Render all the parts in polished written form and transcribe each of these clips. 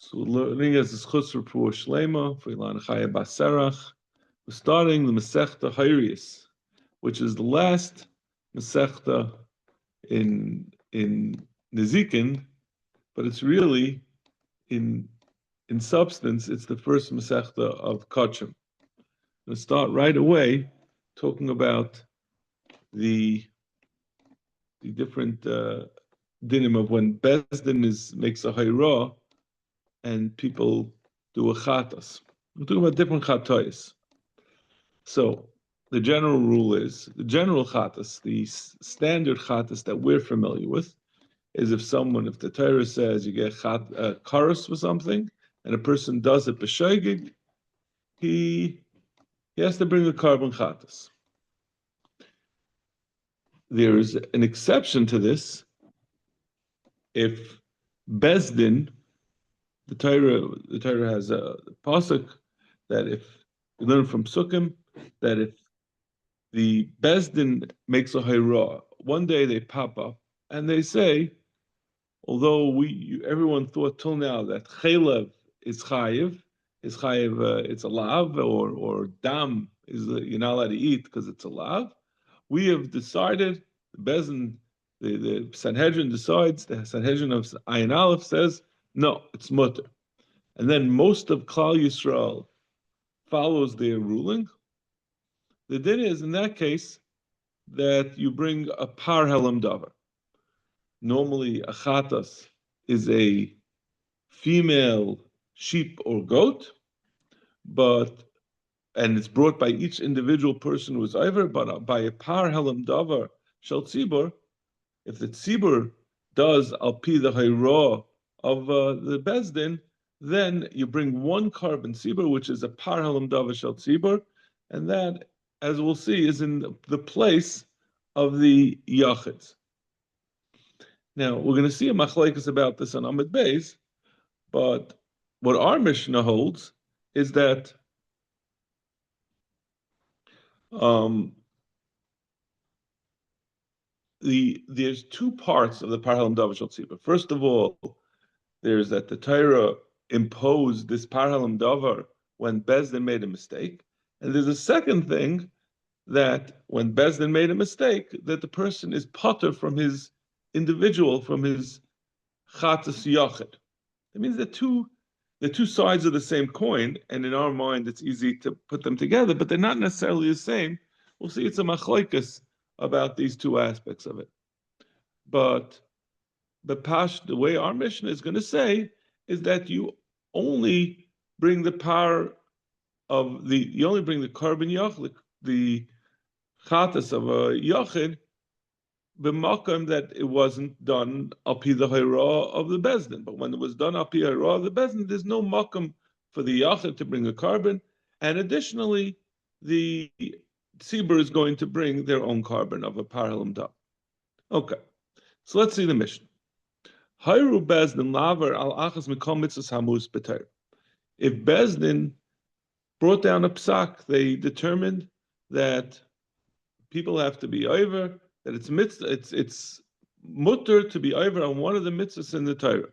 So learning as is chutz for Pur Shlema for Ilan Chaya Baserach. We're starting the Masechta Horiyus, which is the last Masechta in Nezikin, but it's really in substance it's the first Masechta of Kachim. We'll start right away talking about the different dinim of when Bezdin makes a hayra and people do a chatas. We're talking about different chatayas. So the general rule is the general chatas, the standard chatas that we're familiar with, is if the Torah says you get karos for something, and a person does it b'shoigig, he has to bring a carbon chatas. There is an exception to this if Bezdin, the Torah has a pasuk that if you learn from Sukkim that if the Bezdin makes a hayra, one day they pop up and they say, although everyone thought till now that chaylev is chayiv, it's a lav, or dam is you're not allowed to eat because it's a lav. We have decided, the Bezdin, the Sanhedrin decides, the Sanhedrin of Ayin Aleph says, no, it's mutter. And then most of Klal Yisrael follows their ruling. The din is, in that case, that you bring a par helam davar. Normally, a chatas is a female sheep or goat, and it's brought by each individual person who is over, but by a par helam davar shel tzibur, if the tzibur does al pi the hayra of the bezdin, then you bring one carbon tzibur, which is a par helam davar shel tzibur, and that, as we'll see, is in the place of the yachids. Now, we're going to see a machlekes about this on Amud Beis, but what our Mishnah holds is that there's two parts of the par helam davar shel tzibur. First of all, there's that the Torah imposed this par helam davar when Bezdin made a mistake, and there's a second thing, that when Bezdin made a mistake, that the person is potter from his individual, from his chatas yachid. That means the two sides of the same coin, and in our mind it's easy to put them together, but they're not necessarily the same. We'll see it's a machlokes about these two aspects of it. But the way our Mishnah is going to say is that you only bring the carbon yachid, the chatas of a yachid, b'makom that it wasn't done al pi the hayra of the bezdin. But when it was done al pi hayra of the bezdin, there's no makom for the yachid to bring a carbon, and additionally, the tzibur is going to bring their own carbon of a par helam davar. Okay, so let's see the Mishnah. Hayru bezdin laver al achas mikol mitzvos hamus b'Torah. If bezdin brought down a psak, they determined that people have to be over, that it's mutter to be over on one of the mitzvahs in the Torah.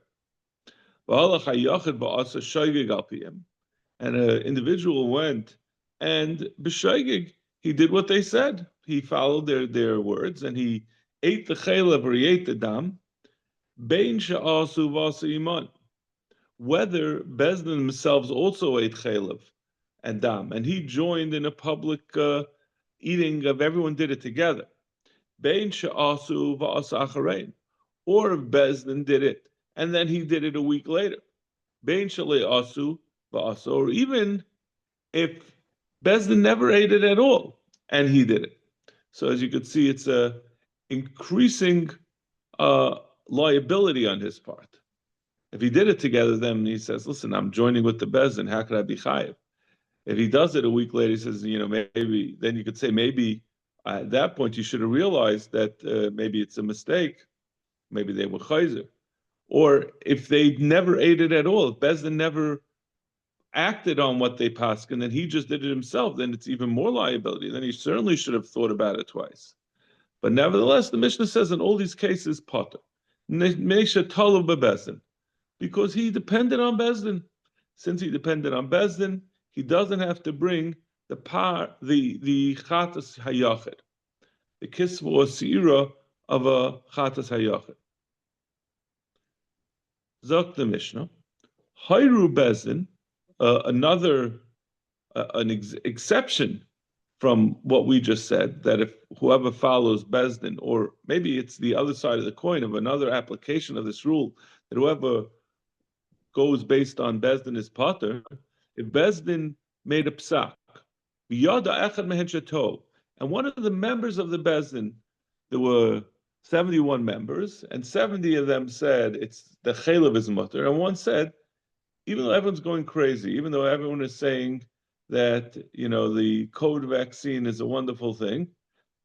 And an individual went and b'shoigig, he did what they said. He followed their words, and he ate the chaylev or he ate the dam. Bein she'asu v'asa iman. Whether Bezdin themselves also ate chaylev and dam, and he joined in a public eating of everyone did it together. Bein she'asu v'asa acharein, or if Bezdin did it and then he did it a week later. Bein she'le'asu v'asa, or even if Bezdin never ate it at all and he did it. So as you could see, it's a increasing liability on his part. If he did it together, then he says, "Listen, I'm joining with the Bezdin. How could I be chayiv?" If he does it a week later, he says, maybe, then you could say, maybe at that point you should have realized that maybe it's a mistake. Maybe they were chayzer. Or if they never ate it at all, if Bezdin never acted on what they passed, and then he just did it himself, then it's even more liability. Then he certainly should have thought about it twice. But nevertheless, the Mishnah says in all these cases, potter. Meisha talav bebezdin. because he depended on Bezdin. Since he depended on Bezdin, he doesn't have to bring the chatas hayachid, the kisva or seira of a chatas hayachid. Zok the Mishnah, Hayru Bezdin, exception from what we just said, that if whoever follows Bezdin, or maybe it's the other side of the coin of another application of this rule, that whoever goes based on Bezdin is Potter, if Bezdin made a psak, and one of the members of the Bezdin, there were 71 members, and 70 of them said it's the chaylev is mutter, and one said, even though everyone's going crazy, even though everyone is saying that the COVID vaccine is a wonderful thing,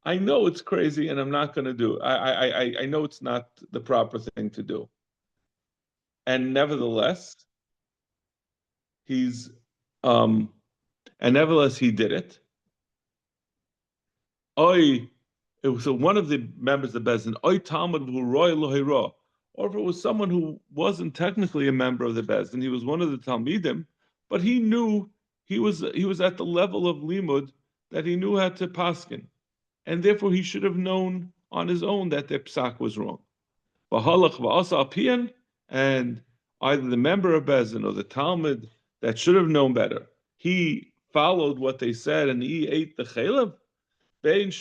I know it's crazy, and I'm not going to do it. I know it's not the proper thing to do, and nevertheless, he did it. So one of the members of the Bezdin, or if it was someone who wasn't technically a member of the Bezdin, he was one of the Talmidim, but he knew he was at the level of limud that he knew how to paskin, and therefore he should have known on his own that their psak was wrong. And either the member of Bezdin or the Talmud that should have known better, he followed what they said and he ate the chaylev. Whether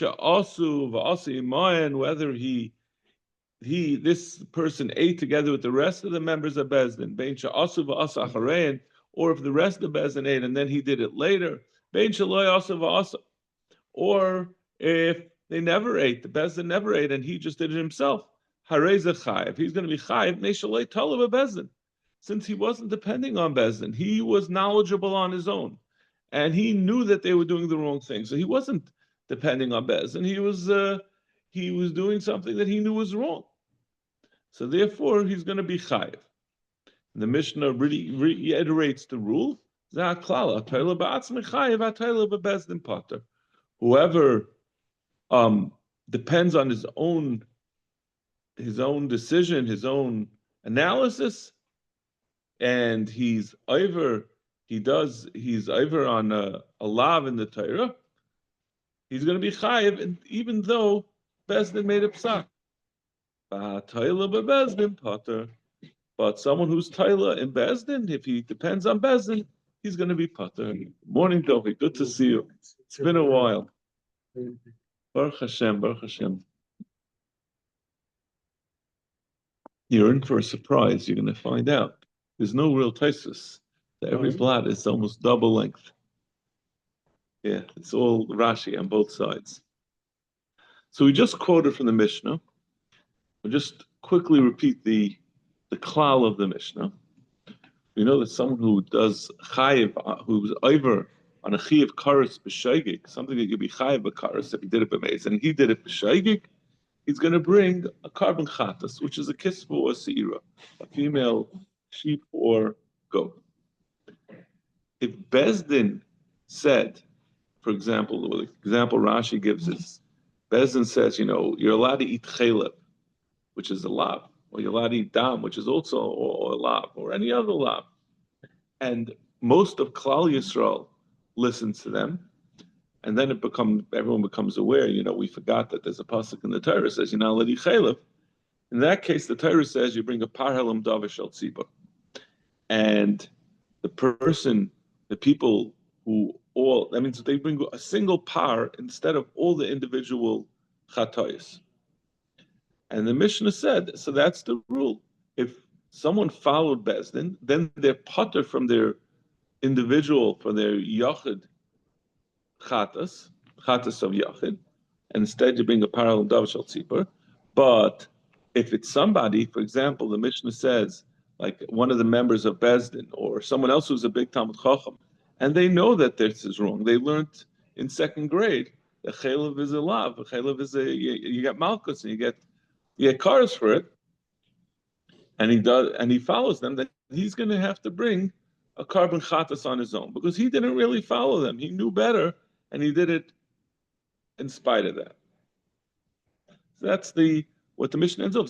this person ate together with the rest of the members of Bezdin, or if the rest of Bezdin ate and then he did it later, or if they never ate, the Bezdin never ate and he just did it himself, he's going to be chayiv, since he wasn't depending on Bezdin, he was knowledgeable on his own, and he knew that they were doing the wrong thing, so he wasn't depending on Bezdin. He was doing something that he knew was wrong. So therefore, he's going to be chayiv. The Mishnah really reiterates the rule. Whoever depends on his own decision, his own analysis, and he's over on a lav in the Torah, he's going to be chayiv, and even though Bezdin made a psak. But someone who's Taila in Bezdin, if he depends on Bezdin, he's going to be Pater. Morning, Dovi. Good to see you. It's been a while. Baruch Hashem, Baruch Hashem. You're in for a surprise. You're going to find out. There's no real Taisus. Every blot is almost double length. Yeah, it's all Rashi on both sides. So we just quoted from the Mishnah. We'll just quickly repeat the klal of the Mishnah. We know that someone who does chayiv, who's over on a chayiv karas b'shaygig, something that could be chayiv b'karas if he did it b'meis, and he did it b'shaygig, he's going to bring a carbon chatas, which is a kisva or seira, a female sheep or goat. If Bezdin said, for example, the example Rashi gives is, Bezdin says, you're allowed to eat chaylev, which is a lav, or you're allowed to eat dam, which is also or a lav, or any other lav. And most of Klal Yisrael listens to them, and then everyone becomes aware, we forgot that there's a pasuk in the Torah that says, you're not allowed to eat chaylev. In that case, the Torah says you bring a parhelim davish al tzibah. And the people that means they bring a single par instead of all the individual chatois. And the Mishnah said, so that's the rule. If someone followed Bezdin, then they're potter from their individual, from their yachid chatas of yachid, and instead you bring a parallel davish al tzipor. But if it's somebody, for example, the Mishnah says, like one of the members of Bezdin, or someone else who's a big Talmud Chacham, and they know that this is wrong. They learned in second grade that chaylev is a lav, chaylev is you get malchus, and you get cars for it, and he follows them, then he's going to have to bring a carbon chatas on his own, because he didn't really follow them. He knew better, and he did it in spite of that. So that's what the Mishnah ends up.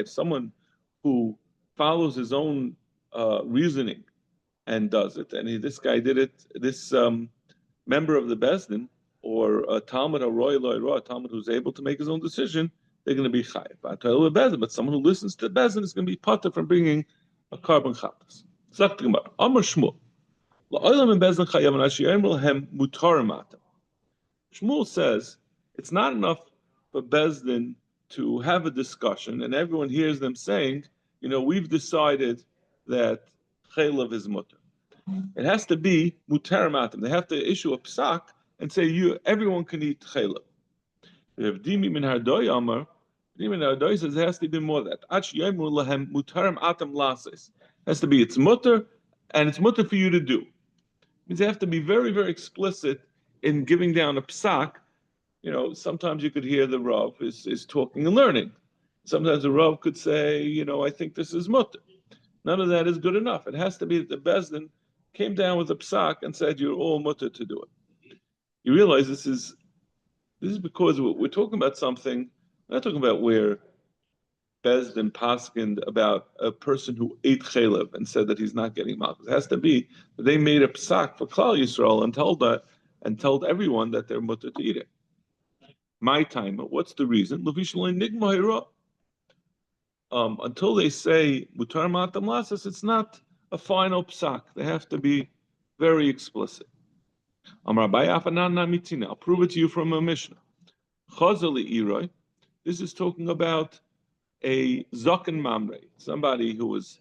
Someone who follows his own reasoning and does it, and this guy did it, this member of the Bezdin, or a Talmud, a Talmud who's able to make his own decision, they're going to be chayiv. But someone who listens to Bezdin is going to be potter from bringing a carbon chatas. Sagt Gemara, Amar Shmuel, la'olam in Bezdin chayav and ashiyim lehem mutarim atam. Shmuel says it's not enough for Bezdin to have a discussion and everyone hears them saying, we've decided that chaylev is mutar. It has to be mutar matam. They have to issue a psak and say everyone can eat chaylev. If Dimi min Hardoy Amar, Dimi min Hardoy says it has to be more than that. Ach yemru lahem mutarim atam lases. Has to be it's mutar, and it's mutar for you to do. It means they have to be very, very explicit in giving down a psak. Sometimes you could hear the Rav is talking and learning. Sometimes the Rav could say, I think this is mutar. None of that is good enough. It has to be that the Bezdin came down with a psak and said, you're all mutar to do it. You realize this is because we're talking about something, we're not talking about where Bezdin paskined about a person who ate chaylev and said that he's not getting malchus. It has to be that they made a psak for Klal Yisrael and told everyone that they're mutar to eat it. My time, what's the reason? Until they say mutar matam lasas, it's not a final psak. They have to be very explicit. I'll prove it to you from a Mishnah. Chazali Iroi. This is talking about a zaken mamre, somebody who was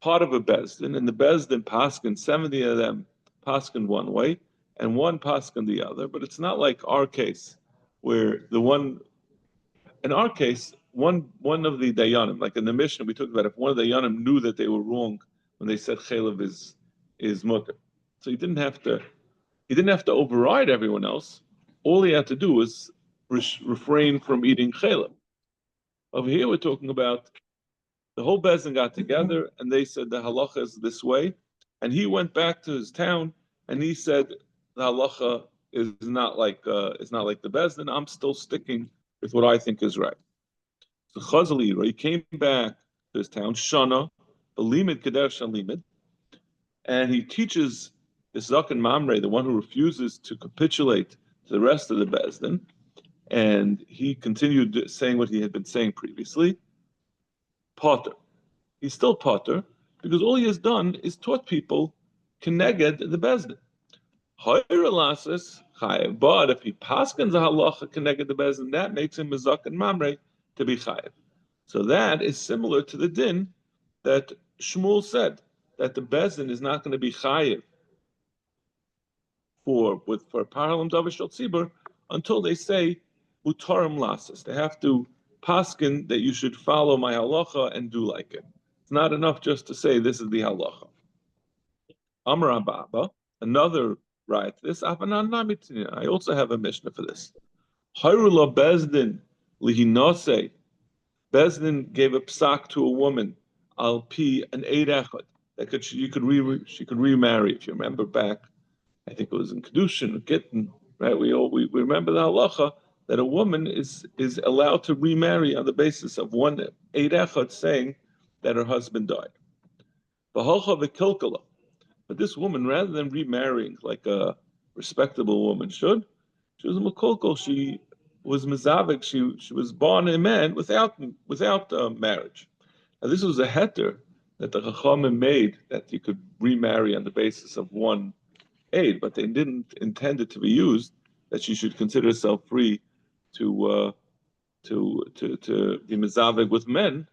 part of a bezdin, and the bezdin paskin, 70 of them paskin one way, and one paskin the other. But it's not like our case, where in our case, one of the dayanim, like in the Mishnah we talked about, if one of the dayanim knew that they were wrong when they said chaylev is mutar, so he didn't have to override everyone else. All he had to do was refrain from eating chaylev. Over here, we're talking about the whole bezdin got together and they said the halacha is this way, and he went back to his town and he said the halacha is not like the bezdin. I'm still sticking with what I think is right. So Chazali, he came back to his town, Shana, Limid Kader Shalimid, and he teaches this Zaken Mamre, the one who refuses to capitulate to the rest of the bezdin, and he continued saying what he had been saying previously. Potter. He's still Potter, because all he has done is taught people Keneged the bezdin. But if he paskins a halacha Keneged the bezdin, that makes him a Zaken Mamre to be chayev. So that is similar to the din that Shmuel said, that the bezdin is not going to be chayev for Parhalam Davishal Tzibur until they say Utarim Lasas. They have to paskin that you should follow my halacha and do like it. It's not enough just to say this is the halacha. Amar Abba, another right. This I also have a Mishnah for this. Hayrula Bezdin lihinase. Bezdin gave a psak to a woman al pi an eid echad that she could remarry. If you remember back, I think it was in Kedushin or Gittin, right? We remember the halacha that a woman is allowed to remarry on the basis of one eid echad saying that her husband died. V'halcha v'kilkala. But this woman, rather than remarrying like a respectable woman should, she was a makolkol. She was mezavik. She was born a man without marriage. Now this was a heter that the Chachamim made, that you could remarry on the basis of one aid, but they didn't intend it to be used that she should consider herself free to be mezavik with men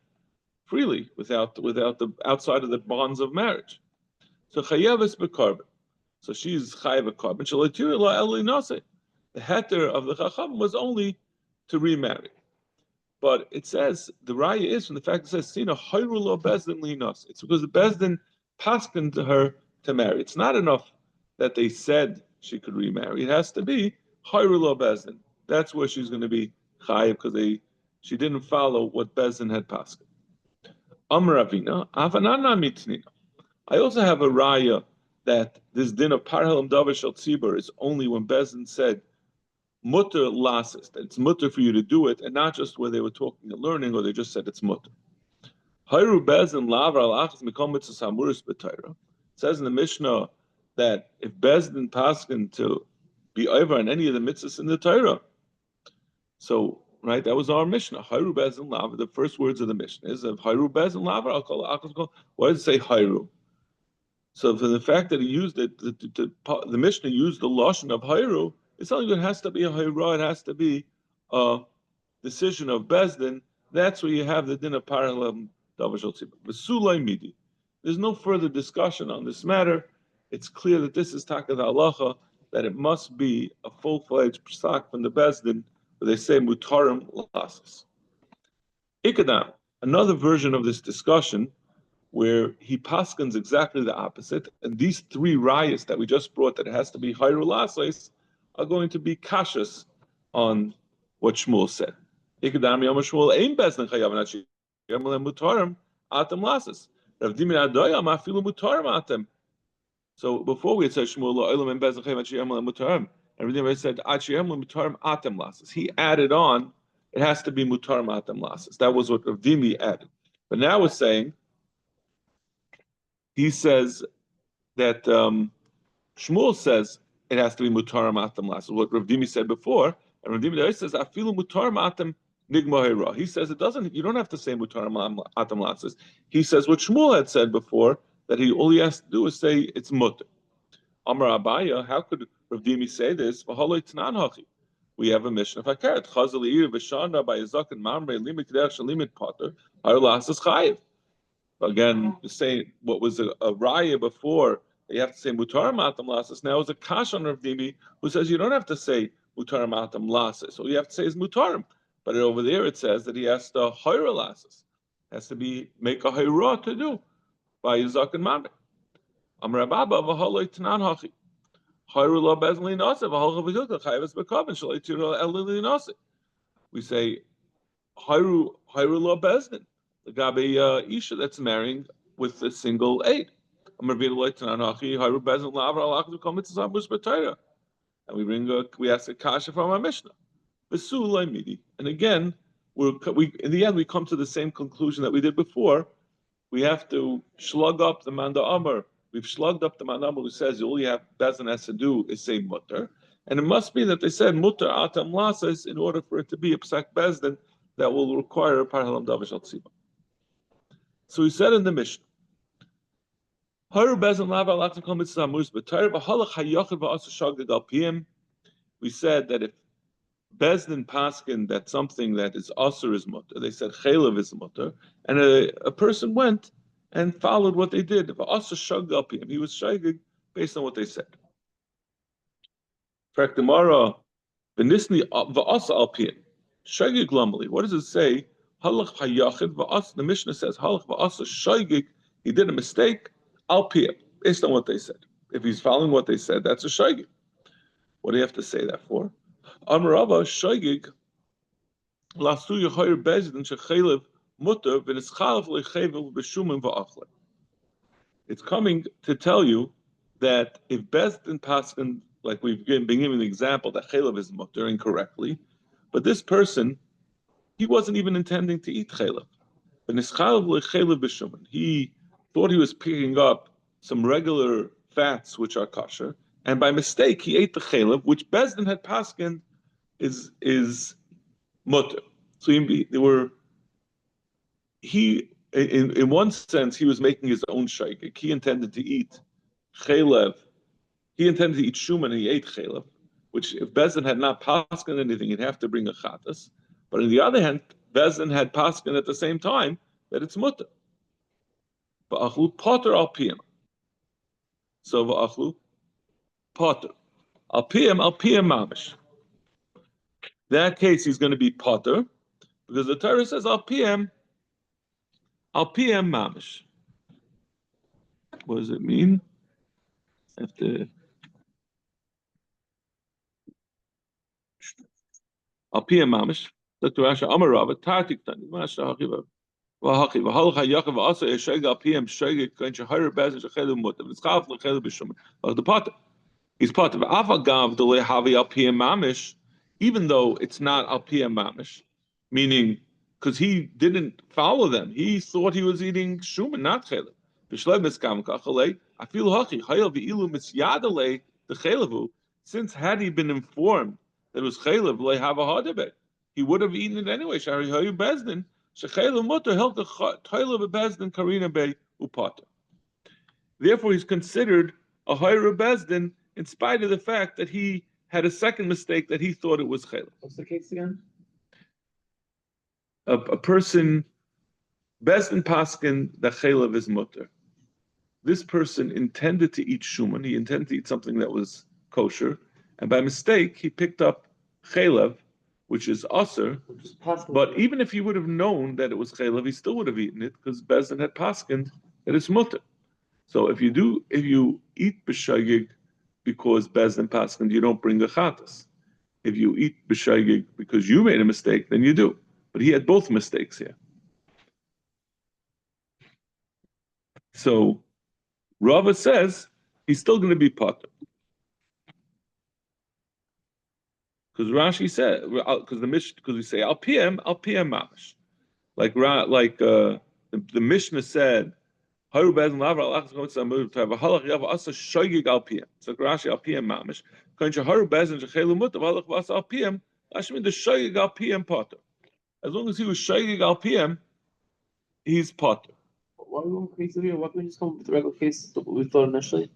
freely without the outside of the bonds of marriage. So chayeves bekarben. So she's chayev bekarben. Shalatira la eli nase. The heter of the Chacham was only to remarry. But it says, the raya is from the fact it says, Sina hayru lo bezdin linas. It's because the bezdin paskin to her to marry. It's not enough that they said she could remarry. It has to be hayru lo bezdin. That's where she's going to be chayev, because she didn't follow what bezdin had paskin. Amar Avina, avanana mitnina. I also have a raya that this din of parhalam davar shel tzibur is only when bezdin said mutter lasses, that it's mutter for you to do it, and not just where they were talking and learning, or they just said it's mutter. says in the Mishnah that if Bezdin paskin to be over in any of the mitzvahs in the Torah, so right, that was our Mishnah. Hayru Bezdin Lava. The first words of the Mishnah is of Hayru Bezdin Lava. I'll call it. Why does it say Hayru? So for the fact that he used it, the Mishnah used the lashon of Hayru, it's something that has to be a Hayra. It has to be a decision of Bezdin. That's where you have the din of parallel Davashal Tzibah. V'sulay midi. There's no further discussion on this matter. It's clear that this is Taka the Halacha, that it must be a full-fledged psak from the Bezdin, where they say mutarim lasas. Ikadam, another version of this discussion, where he paskins exactly the opposite, and these three rayas that we just brought, that it has to be hayru lasas, are going to be kashas on what Shmuel said. Ikadam yom Shmuel ein Bezdin chayav nachi mutarim atem lasas. So before we had said Shmuel Olam and Bezdin chayav mutarim, everything I said mutarim atem lasas. He added on, it has to be mutarim atem lasas. That was what Rav Dimi added. But now we're saying, he says that Shmuel says it has to be mutarim atem lasas. What Rav Dimi said before, and Rav Dimi says afilu mutarim atem nigma hira. He says it doesn't. You don't have to say mutarim atem lasas. He says what Shmuel had said before, that all he has to do is say it's mutter. Amar Abaya, how could Rav Dimi say this? We have a mission of Hakaret. Chazal Eir v'Shana by Yazak and Mamre limit K'derech shalimit Potter. Har lasas chayiv. Again, to say what was a raya before, you have to say mutarim atem lasas. Now is a kash on Rav Dimi, who says you don't have to say mutarim atem lasas. All you have to say is mutarim. But over there it says that he has to hayra lasas. Has to be make a hayra to do by Yazak and Mamre. Amar Ababa v'haloi tanan hachi. Hayru lo bezli nase v'halcha v'hilka chayves b'kavin shalei tiro elili nase. We say hayru lo bezdin. The gabe isha that's marrying with a single aid. Amar v'haloi tanan hachi hayru bezdin la'avra alach v'kol mitzvah bus b'tayra. And we ask a kasha from our Mishnah. V'sulay midi. And again, we in the end we come to the same conclusion that we did before. We have to slug up the Manda Amar. We've slugged up the Manda Amar who says all you have Bezdin has to do is say mutter. And it must be that they said mutter atam lasas in order for it to be a psak Bezdin that will require a parhalam davashal tzibah. So he said in the Mishnah, we said that if Bezdin paskin that something that is asur is mutter, they said chaylev is mutter, and a person went and followed what they did. If asur shag al piyam, he was shagging based on what they said. Fact Gemara, v'nisni v'asa al piyam, shagig lamali. What does it say? Halach hayachid v'as. The Mishnah says halach v'asa shagig. He did a mistake al piyam based on what they said. If he's following what they said, that's a shagig. What do you have to say that for? Amarava shaygig lasu yachayir bezdin shechaylev mutter v'nischalav lechevel b'shumim v'achle. It's coming to tell you that if bezdin paskin, like we've been given the example that chaylev is mutter incorrectly, but this person, he wasn't even intending to eat chaylev. V'nischalav lechevel b'shumim. He thought he was picking up some regular fats which are kosher, and by mistake he ate the chaylev, which bezdin had paskin is mutter. So in one sense he was making his own shaykik. He intended to eat chaylev. He intended to eat shuman, and he ate chaylev. Which if Bezdin had not paskin anything, he'd have to bring a chatas. But on the other hand, Bezdin had paskin at the same time that it's mutter. Va'achlu potter al piyam. So va'achlu potter al piyam mamish. In that case, he's going to be potter, because the Torah says al piyam mamish. What does it mean? After al piyam mamish. Dr. Rasha Amarava Tartik Tani Masha Hachiva. Vahachi Vahalcha Yachav Asa Yesheg al piyam Sheg Kancha Hayr Bezin Shechelu Mutter. It's Chaf Lechelu B'Shum. The potter. He's potter. Avagav the Lehavi al piyam mamish. Even though it's not al piyam mamish, meaning because he didn't follow them. He thought he was eating shuman, not chaylev. Since had he been informed that it was chaylev, he would have eaten it anyway. Therefore, he's considered a Horiyus bezdin in spite of the fact that he had a second mistake that he thought it was chaylev. What's the case again? A person bezdin paskin that chaylev is mutter. This person intended to eat shuman. He intended to eat something that was kosher, and by mistake he picked up chaylev, which is aser. But even if he would have known that it was chaylev, he still would have eaten it because bezdin had paskined that it's mutter. So if you eat b'shagig because bezdin paskined, you don't bring the chatas. If you eat b'shagig because you made a mistake, then you do. But he had both mistakes here. So Rava says he's still going to be potter. Because Rashi said, because we say al pm mamash, like the Mishnah said, Haru bezin lavar al achas gomitz amud to have a halach yav asa shoygig al pm. So Rashi al pm mamash. Kancha haru bezin shechelu mutav halach vasa al pm. Ashmi the shoygig al pm potter. As long as he was shoygig al pm, he's potter. Why are we going crazy here? Why can't we just come with the regular case that we thought initially?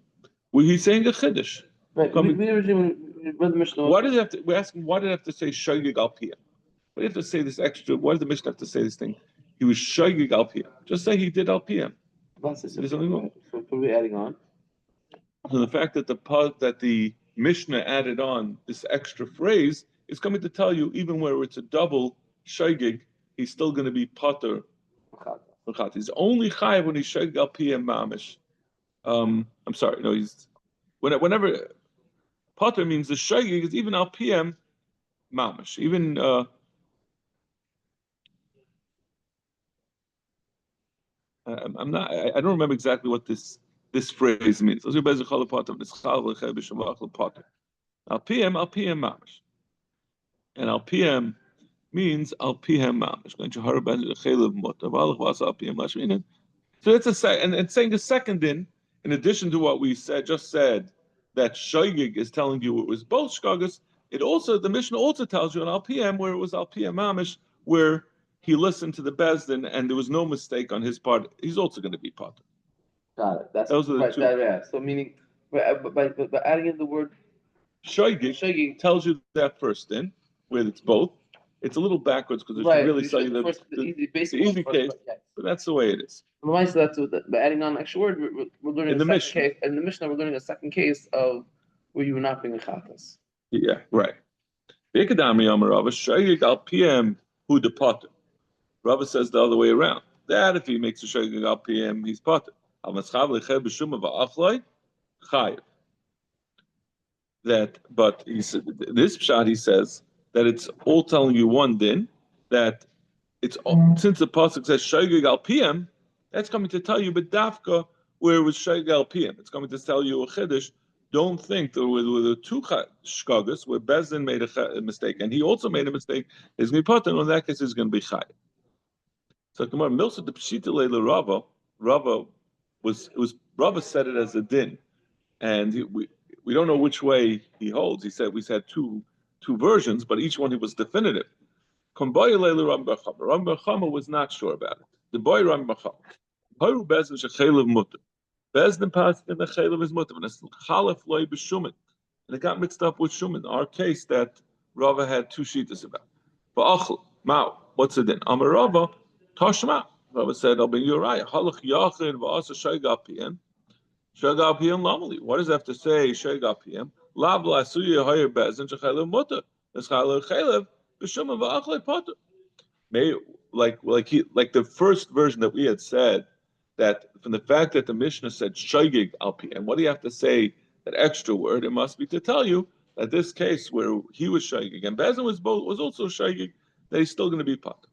Well, he's saying a chiddush. Right. We originally read the Mishnah. Why did it have to? We're asking why did it have to say shoygig al pm? Why did you have to say this extra? Why did the Mishnah have to say this thing? He was shoygig al pm. Just say he did al pm. There's only one. So what are we adding on? So the fact that the Mishnah added on this extra phrase is coming to tell you, even where it's a double shoygig, he's still going to be potter. He's only chayav when he's shoygig al pm mamish. I'm sorry, no, he's whenever potter means the shoygig is even al pm mamish, even. I don't remember exactly what this phrase means. Al pm mamish, and al pm means al pm mamish. So it's and saying a second in addition to what we just said, that shoygig is telling you it was both shkagas. The Mishnah also tells you on al pm where it was al pm mamish, where he listened to the bezdin and there was no mistake on his part. He's also going to be potter. Got it. Those are the two. Yeah. So meaning by adding in the word shoygig tells you that first in where it's both. It's a little backwards because it should really tell you the easy case, but that's the way it is. By adding on an extra word, we're learning in the Mishnah. Case. In the Mishnah, we're learning a second case of where you were not bringing chatas. Yeah, right. Shoygig al pm hu de potter. Rava says the other way around. That if he makes a shoygig al pm, he's potter. That, but he said this pshat. He says that it's all telling you one din. That it's since the pasuk says shoygig al pm, that's coming to tell you bedafka where it was shoygig al pm. It's coming to tell you a chiddush. Don't think that with the two shkagas where bezdin made a mistake and he also made a mistake, is going to be potter. In that case, it's going to be chayav. So Gemara Milsa the Pshita Leila Rava said it as a din, and we don't know which way he holds. He said we said two versions, but each one he was definitive. Kombaya Leila Rambam Chama was not sure about it. The boy Rambam Chama. Haru Bezdin Shechelav Mutter. Bezdin passed in the Chelav is Mutter, and it's Chalef Loi B'Shumin, and it got mixed up with Shumin. Our case that Rava had two shitas about. Ba'achel Mao. What's it then? Amar Rava. Tashma. Rava said, I'll bring you a raya. Halach yachin v'asa shoygig pm. Shoygig pm lamali. What does it have to say, shoygig pm? Lav la'asuya hayer bezin shechaylev mutter. Eschaylev chaylev b'shuma v'achlei potter. Like the first version that we had said, that from the fact that the Mishnah said shoygig al pm, what do you have to say, that extra word? It must be to tell you that this case where he was shoygig and bezin was also shoygig, that he's still going to be potter.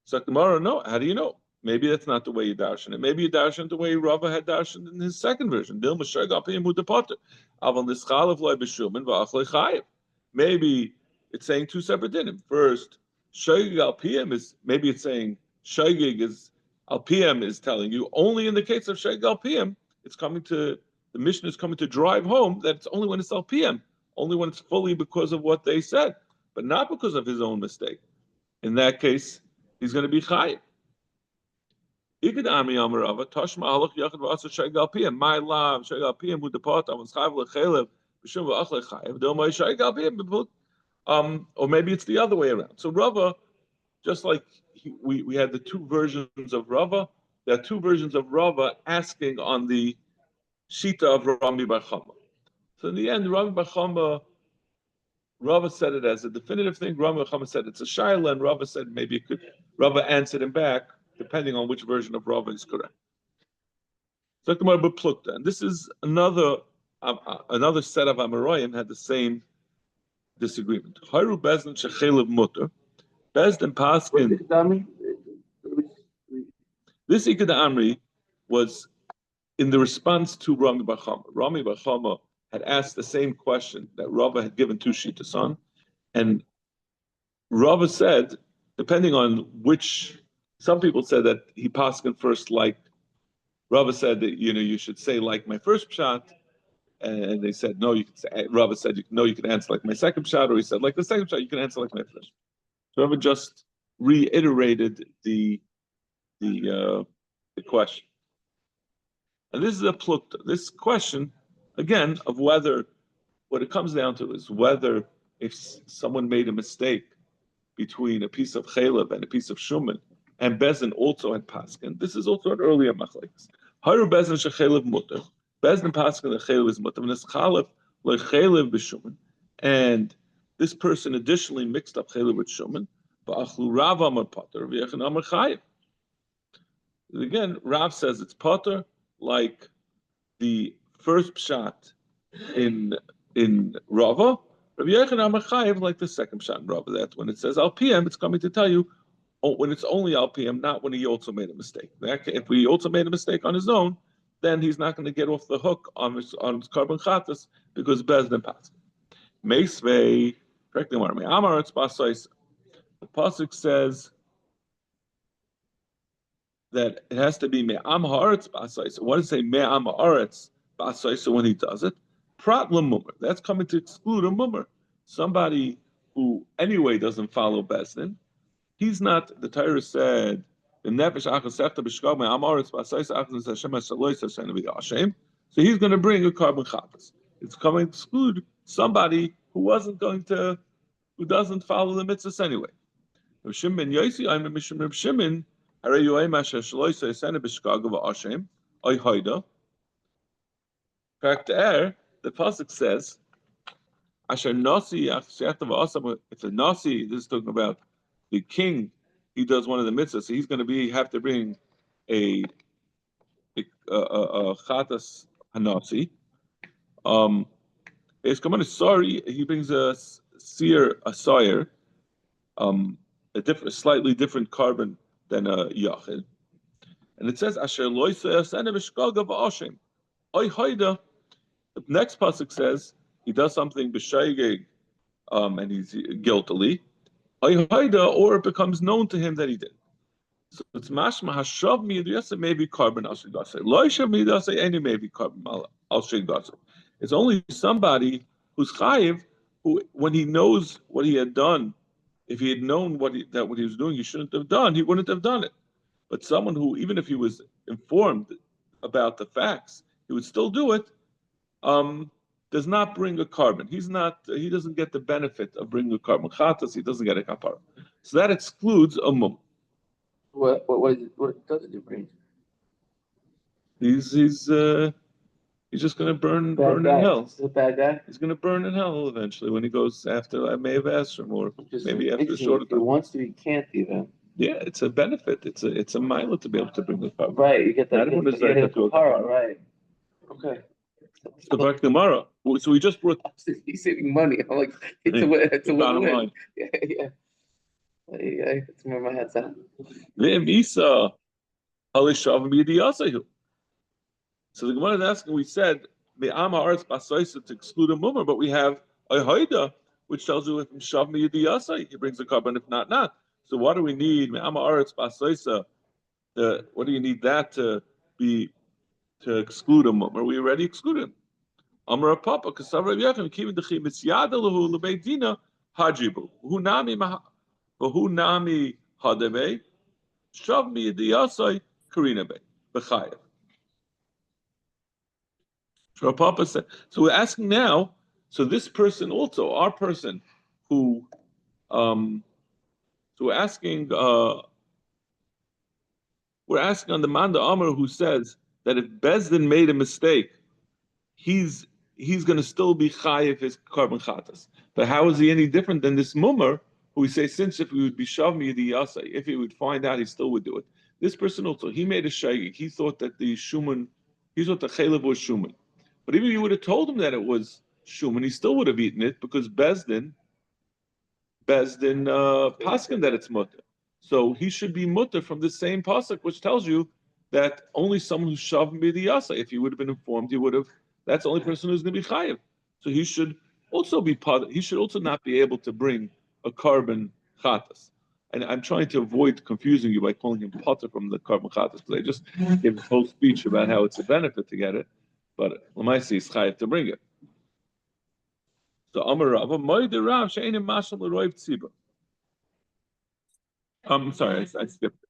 So tomorrow, no. How do you know? Maybe that's not the way you darshan it. Maybe you darshan the way Rava had darshan in his second version. Maybe it's saying two separate dinim. First, Shoigig al PM is maybe it's saying Shoigig is al PM is telling you only in the case of Shoigig al PM, it's coming to the mission is coming to drive home that it's only when it's al PM, only when it's fully because of what they said, but not because of his own mistake. In that case, he's going to be chayiv. Ikad Ami Amarava, Tashma Halach Yachid Vasa Shaigal PM, my love, Shaigal PM, who depart on Chav Lechelev, Bishum Vachle Chayiv, Dilmai Shaigal PM, or maybe it's the other way around. So Rava, just like we had the two versions of Rava, there are two versions of Rava asking on the Shita of Rami Bar Chama. So in the end, Rami Bar Chama, Rava said it as a definitive thing, Rami Bar Chama said it's a Shaila, and Rava said maybe it could, Rava answered him back, depending on which version of Rava is correct. And this is another set of Amoraim had the same disagreement. Hayru Bezdin Shechelev Mutter, Bezdin Paskin. This Ikad Amri was in the response to Rami Bar Chama. Rami Bar Chama had asked the same question that Rava had given two Shitas on, and Rava said, depending on which. Some people said that he paskin first, like Rava said that you should say like my first shot, and they said no, you can say. Rava said you can answer like my second shot, or he said like the second shot you can answer like my first. So Rava just reiterated the question, and this is a plukta. This question again of whether what it comes down to is whether if someone made a mistake between a piece of chaylev and a piece of shuman. And Bezin also had paskin. This is also an earlier machlekes. Haru Bezin shechelev mutter. Bezin paskin the chelev is mutter. And it's chalev lechelev b'shuman. And this person additionally mixed up chelev with shuman. Ba'achlu Rav amar potter v'yechan amar chayiv. Again, Rav says it's potter like the first pshat in Rava. Rav Yechon amar chayiv like the second pshat in Rava. That's when it says al PM. It's coming to tell you. When it's only LPM, not when he also made a mistake. If he also made a mistake on his own, then he's not going to get off the hook on his carbon chatas because Bezdin passed. Meisvei, correctly, Amaretz Basais. The pasuk says that it has to be Me'am Haaretz Basais. What does it say Me'am Haaretz Basais? So when he does it, Prat L'Mummer. That's coming to exclude a mummer, somebody who anyway doesn't follow Bezdin. He's not, the Torah said, so he's going to bring a carbon chatas. It's coming to exclude somebody who doesn't follow the mitzvahs anyway. The pasuk says, if a nasi, this is talking about the king, he does one of the mitzvahs, so he's going to have to bring a chatas hanasi. Sorry, he brings a sire, a slightly different carbon than a yachid, and it says asher loisa asana b'shkaga v'ashem. Oy hoida. The next pasuk says he does something b'shaygeg, and he's guiltily. Or it becomes known to him that he did. So it's mashma hashav midiyasa maybe carbon al shigdasa. Loishav midiyasa any maybe carbon al shigdasa. It's only somebody who's chayiv who, when he knows what he had done, if he had known what he was doing, he shouldn't have done. He wouldn't have done it. But someone who, even if he was informed about the facts, he would still do it. Does not bring a carbon. He doesn't get the benefit of bringing a carbon chatas. He doesn't get a kapara. So that excludes a mum. What does it bring? He's just going to burn in hell. He's a bad guy. He's going to burn in hell eventually when he goes after. I may have asked him, or maybe after a short time. If he wants to, he can't even. Yeah, it's a benefit. It's a mile to be able to bring the carbon. Right, you get that. You get a kapara, right? Okay. The back tomorrow. So we just brought. He's saving money. I'm like, it's a win-win. Yeah. That's where my head's at. So the Gemara is asking. We said to exclude a mummer, but we have ayhoida which tells you if Shav Miyadiyasa, he brings a carbon, if not, not. So what do we need? What do you need that to be to exclude him? Are we already excluded him? Amar Papa, Kasavra Yachim, Kivin Dechi Misyada Lahu Lebeidina Hajibu. Who nami Hadebe, Shav Miyadiyasa, Karina Be, Bechayev. So Papa said, so we're asking now, so this person also, our person who, so we're asking on the Manda Amar who says that if Bezdin made a mistake, he's going to still be chayiv his carbon chatas. But how is he any different than this mummer who we say, since if we would be shav miyadiyasa, if he would find out, he still would do it. This person also, he made a shaygig. He thought that the shuman, he thought the chaylev was shuman. But even if you would have told him that it was shuman, he still would have eaten it because Bezdin paskin that it's mutter. So he should be mutter from the same pasuk, which tells you that only someone who's shav midiyasa, if he would have been informed, he would have. That's the only person who's going to be chayiv. So he should also be he should also not be able to bring a carbon chatas. And I'm trying to avoid confusing you by calling him potter from the carbon chatas because I just gave a whole speech about how it's a benefit to get it, but Lamaisi is chayiv to bring it. So Amar Rava, Moide Rav she'enim mashal l'roiv tziba. I'm sorry, I skipped it.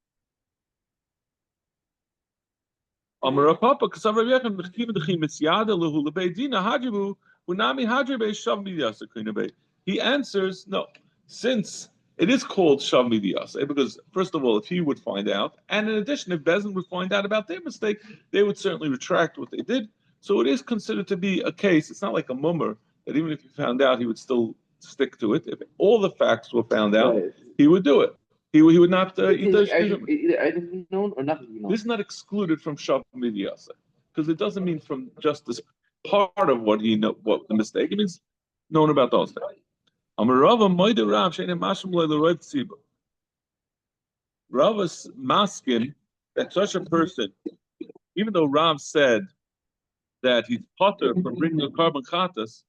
Amar Papa, Kasav Rav Yechon b'chkim d'chim mitziyada lehu lebeidina hajibu unami hajribe shav midiyasa kuinabe. He answers, no, since it is called shav midiyasa, because first of all, if he would find out, and in addition, if Bezin would find out about their mistake, they would certainly retract what they did. So it is considered to be a case. It's not like a mummer that even if he found out, he would still stick to it. If all the facts were found out, he would do it. He would not eat those. Either known or not known. This is not excluded from shav midiyasa because it doesn't mean from just this part of what he know, what the mistake. It means known about those things. Amarava moide Rav she'enim mashal l'roiv tziba. Rava's masking that such a person, even though Rav said that he's potter from bringing a carbon chatas,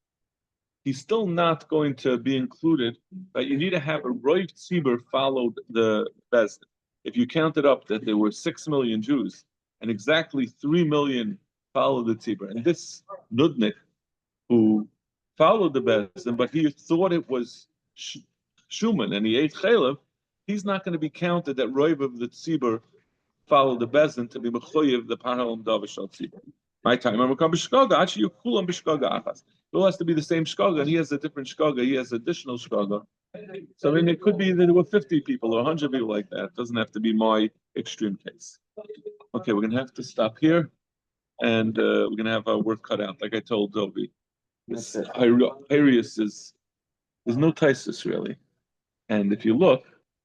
he's still not going to be included. But you need to have a roiv tzibur followed the Bezdin. If you counted up that there were 6 million Jews and exactly 3 million followed the tzibur, and this nudnik who followed the Bezdin, but he thought it was Shuman and he ate chaylev, he's not going to be counted that roiv of the tzibur followed the Bezdin to be mechoyev the parhalam davashal tzibur. My time, I'm come b'shkaga. Actually, you kulam b'shkaga achas. It all has to be the same shkaga, and he has a different shkaga. He has additional shkaga. So I mean, it could be that there were 50 people or 100 people like that. It doesn't have to be my extreme case. Okay, we're gonna have to stop here, and we're gonna have our work cut out. Like I told Dovi, this Horiyus is there's no Taisus really, and if you look.